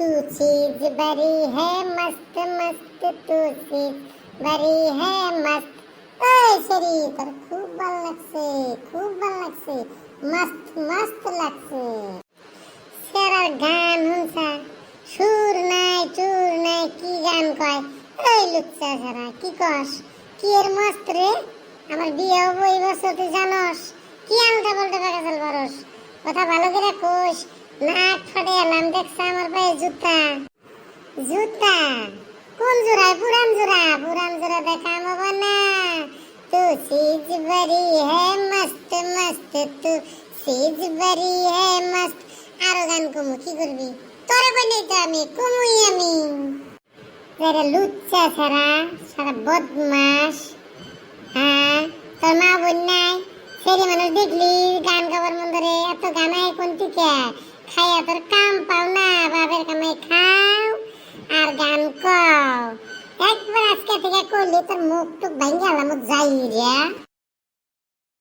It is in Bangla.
तू चीज बड़ी है मस्त मस्त तू चीज बड़ी है मस्त। ওই শরী তোর খুব ভালো লাগছে, খুব ভালো লাগছে, মস্ত মস্ত লাগছে। সেরার গান শুনছা, সুর নাই চুর নাই, কি গান কয়? ওই লুচ্চা সেরা কি কস? কি এর মস্ত রে? আমার বিয়ে হবো এই বছর, তুই জানস? কি আলটা বলতে পাকাচাল বরস? কথা ভালো করে কোষ। নাক ফাটে এলাম, দেখছা আমার পায়ে জুতা। জুতা কোন জোড়ায়? পুরান জোড়া, পুরান জোড়া দেখাবো না। तू चीज बड़ी है मस्त मस्त तू चीज बड़ी है मस्त। আরো গান কমু কি করবি? তোরে বলি তো আমি কমুই আমি। এরে লুচ্চা সারা সারা বদমাস। হ্যাঁ তোর মা বোন নাই? সেরি মানুষ দেখলি গান গাবার মন ধরে, এত গানাই কোন থেকে? খাইয়া তোর কাম পাও না, বাপের কামাই খাও আর গান কও। একবার আজকে থেকে করলি তোর মুখ টুক ভাঙ্গি আলামত যাই রে।